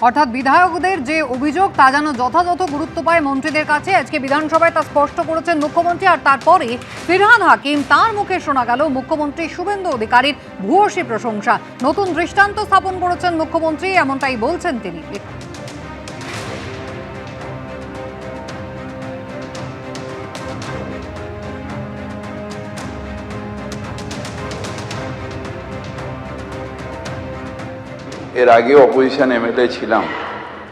অর্থাৎ বিধায়কদের যে অভিযোগ তা যেন যথাযথ গুরুত্ব পায় মন্ত্রীদের কাছে। আজকে বিধানসভায় তা স্পষ্ট করেছেন মুখ্যমন্ত্রী। আর তারপরে ফিরহাদ হাকিম তার মুখে শোনা গেল মুখ্যমন্ত্রী শুভেন্দু অধিকারীর ভূয়সী প্রশংসা। নতুন দৃষ্টান্ত স্থাপন করেছেন মুখ্যমন্ত্রী, এমনটাই বলছেন তিনি। এর আগে অপোজিশন এমএলএ ছিলাম,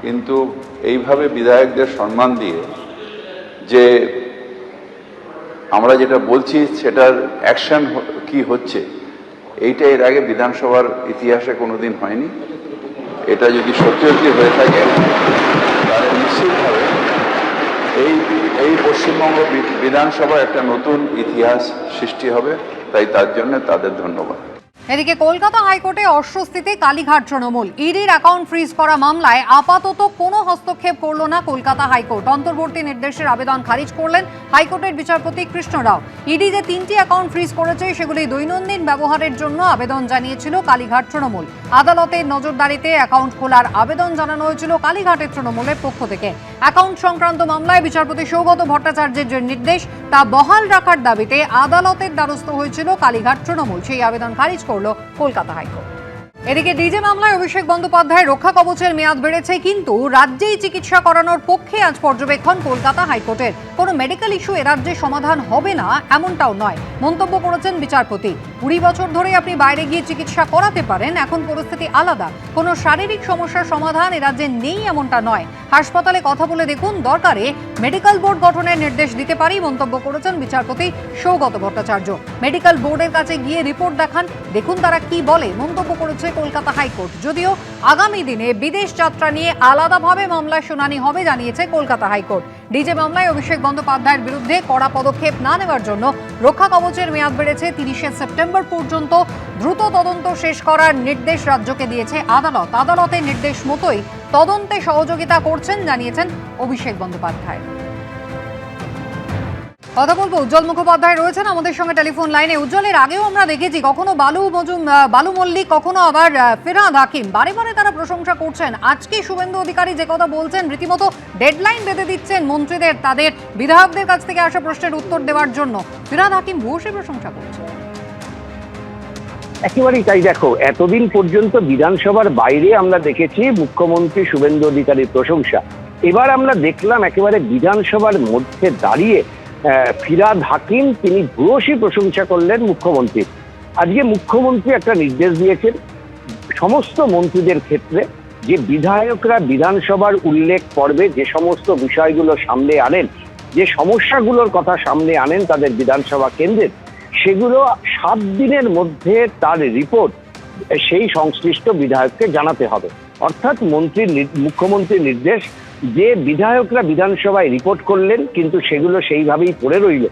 কিন্তু এইভাবে বিধায়কদের সম্মান দিয়ে যে আমরা যেটা বলছি সেটার অ্যাকশন কি হচ্ছে, এইটা এর আগে বিধানসভার ইতিহাসে কোনোদিন হয়নি। এটা যদি সত্যি সত্যি হয়ে থাকে তাহলে নিশ্চিতভাবে এই পশ্চিমবঙ্গ বিধানসভা একটা নতুন ইতিহাস সৃষ্টি হবে। তাই তার জন্য তাদের ধন্যবাদ। এদিকে কলকাতা হাইকোর্টে অস্বস্তিতে কালীঘাট তৃণমূল। ইডির অ্যাকাউন্ট ফ্রিজ করা মামলায় আপাতত কোনো হস্তক্ষেপ করল না কলকাতা হাইকোর্ট। অন্তর্বর্তী নির্দেশের আবেদন খারিজ করলেন হাইকোর্টের বিচারপতি কৃষ্ণ রাও। ইডি যে 3টি অ্যাকাউন্ট ফ্রিজ করেছে সেগুলি দৈনন্দিন ব্যবহারের জন্য আবেদন জানিয়েছিল কালীঘাট তৃণমূল। আদালতের নজরদারিতে অ্যাকাউন্ট খোলার আবেদন জানানো হয়েছিল কালীঘাটের তৃণমূলের পক্ষ থেকে। অ্যাকাউন্ট সংক্রান্ত মামলায় বিচারপতি সৌগত ভট্টাচার্যের যে নির্দেশ তা বহাল রাখার দাবিতে আদালতের দ্বারস্থ হয়েছিল কালীঘাট তৃণমূল। সেই আবেদন খারিজ করল কলকাতা হাইকোর্ট। এদিকে ডিজে মামলায় অভিষেক বন্দ্যোপাধ্যায়ের রক্ষা কবচের মেয়াদ বেড়েছে, কিন্তু রাজ্যেই চিকিৎসা করানোর পক্ষে আজ পর্যবেক্ষণ কলকাতা হাইকোর্টের। কোনো মেডিকেল ইস্যু এ রাজ্যে সমাধান হবে না এমনটাও নয়, মন্তব্য করেছেন বিচারপতি। 20 বছর ধরে আপনি বাইরে গিয়ে চিকিৎসা করাতে পারেন, এখন পরিস্থিতি আলাদা। কোনো শারীরিক সমস্যার সমাধান এ রাজ্যে নেই এমনটা নয়। হাসপাতালে কথা বলে দেখুন, দরকারে মেডিকেল বোর্ড গঠনের নির্দেশ দিতে পারি, মন্তব্য করেছেন বিচারপতি সৌগত ভট্টাচার্য। মেডিকেল বোর্ডের কাছে গিয়ে রিপোর্ট দেখান, দেখুন তারা কি বলে, মন্তব্য করেছে কলকাতা হাইকোর্ট। যদিও আগামী দিনে বিদেশ যাত্রা নিয়ে আলাদাভাবে মামলার শুনানি হবে জানিয়েছে কলকাতা হাইকোর্ট। ডিজে মামলায় অভিষেক বন্দ্যোপাধ্যায়ের বিরুদ্ধে কড়া পদক্ষেপ না নেওয়ার জন্য রক্ষা কবচের মেয়াদ বেড়েছে 30শে সেপ্টেম্বর পর্যন্ত। দ্রুত তদন্ত শেষ করার নির্দেশ রাজ্যকে দিয়েছে আদালত। আদালতের নির্দেশ মতোই তদন্তে সহযোগিতা করছেন জানিয়েছেন অভিষেক বন্দ্যোপাধ্যায়। কথা বলবো, উজ্জ্বল মুখোপাধ্যায় রয়েছেন আমাদের সঙ্গে টেলিফোন লাইনে। উজ্জ্বলের আগেও আমরা দেখেছি কখনো বালু মল্লিক, কখনো আবার ফিরহাদ হাকিম, বারে বারে তারা প্রশংসা করছেন। আজকে শুভেন্দু অধিকারী যে কথা বলছেন, রীতিমতো ডেডলাইন বেঁধে দিচ্ছেন মন্ত্রীদের তাদের বিধায়কদের কাছ থেকে আসা প্রশ্নের উত্তর দেওয়ার জন্য। ফিরহাদ হাকিম ভূয়সী প্রশংসা করছেন। একেবারেই তাই। দেখো, এতদিন পর্যন্ত বিধানসভার বাইরে আমরা দেখেছি মুখ্যমন্ত্রী শুভেন্দু অধিকারীর প্রশংসা। এবার আমরা দেখলাম একেবারে বিধানসভার মধ্যে দাঁড়িয়ে ফিরহাদ হাকিম তিনি ভূয়সী প্রশংসা করলেন মুখ্যমন্ত্রী। আজকে মুখ্যমন্ত্রী একটা নির্দেশ দিয়েছেন সমস্ত মন্ত্রীদের ক্ষেত্রে, যে বিধায়করা বিধানসভার উল্লেখ পর্বে যে সমস্ত বিষয়গুলো সামনে আনেন, যে সমস্যাগুলোর কথা সামনে আনেন তাদের বিধানসভা কেন্দ্রের, সেগুলো 7 দিনের মধ্যে তার রিপোর্ট সেই সংশ্লিষ্ট বিধায়ককে জানাতে হবে। অর্থাৎ মুখ্যমন্ত্রীর নির্দেশ যে বিধায়করা বিধানসভায় রিপোর্ট করলেন কিন্তু সেগুলো সেইভাবেই পড়ে রইল,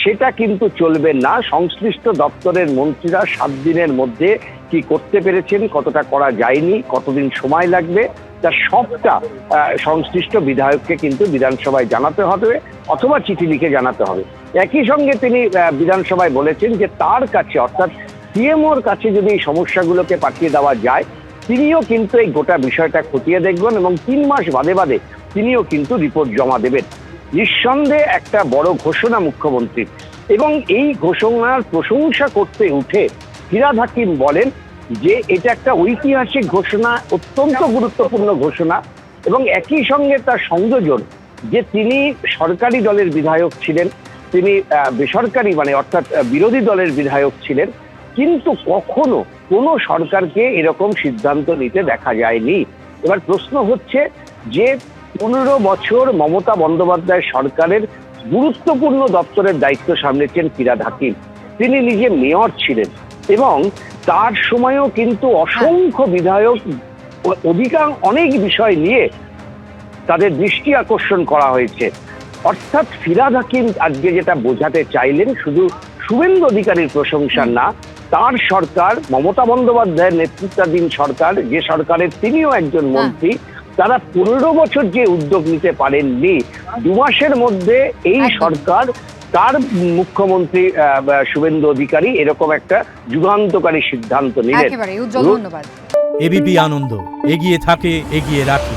সেটা কিন্তু চলবে না। সংশ্লিষ্ট দপ্তরের মন্ত্রীরা 7 দিনের মধ্যে কি করতে পেরেছেন, কতটা করা যায়নি, কতদিন সময় লাগবে, তা সবটা সংশ্লিষ্ট বিধায়ককে কিন্তু বিধানসভায় জানাতে হবে অথবা চিঠি লিখে জানাতে হবে। একই সঙ্গে তিনি বিধানসভায় বলেছেন যে তার কাছে অর্থাৎ সিএমওর কাছে যদি এই সমস্যাগুলোকে পাঠিয়ে দেওয়া যায়, তিনিও কিন্তু এই গোটা বিষয়টা খতিয়ে দেখবেন এবং 3 মাস বাদে বাদে তিনিও কিন্তু রিপোর্ট জমা দেবেন। নিঃসন্দেহে একটা বড় ঘোষণা মুখ্যমন্ত্রীর, এবং এই ঘোষণার প্রশংসা করতে উঠে ফিরহাদ হাকিম বলেন যে এটা একটা ঐতিহাসিক ঘোষণা, অত্যন্ত গুরুত্বপূর্ণ ঘোষণা। এবং একই সঙ্গে তার সংযোজন যে তিনি সরকারি দলের বিধায়ক ছিলেন, তিনি বেসরকারি অর্থাৎ বিরোধী দলের বিধায়ক ছিলেন, কিন্তু কখনো কোনো সরকারকে এরকম সিদ্ধান্ত নিতে দেখা যায়নি। এবার প্রশ্ন হচ্ছে যে 15 বছর মমতা বন্দ্যোপাধ্যায় সরকারের গুরুত্বপূর্ণ দপ্তরের দায়িত্ব সামলেছেন ফিরহাদ হাকিম। তিনি নিজে মেয়র ছিলেন এবং তার সময়ও কিন্তু অসংখ্য বিধায়ক অনেক বিষয় নিয়ে তাদের দৃষ্টি আকর্ষণ করা হয়েছে। অর্থাৎ ফিরহাদ হাকিম আজকে যেটা বোঝাতে চাইলেন, শুধু শুভেন্দু অধিকারীর প্রশংসা না, তার সরকার মমতা বন্দ্যোপাধ্যায়ের নেতৃত্বাধীন সরকার, যে সরকারের তিনিও একজন মন্ত্রী, তারা 15 বছর যে উদ্যোগ নিতে পারেননি, 2 মাসের মধ্যে এই সরকার তার মুখ্যমন্ত্রী শুভেন্দু অধিকারী এরকম একটা যুগান্তকারী সিদ্ধান্ত নিলেন। একেবারে উজ্জ্বল, ধন্যবাদ। এবিপি আনন্দ, এগিয়ে থাকে, এগিয়ে রাখে।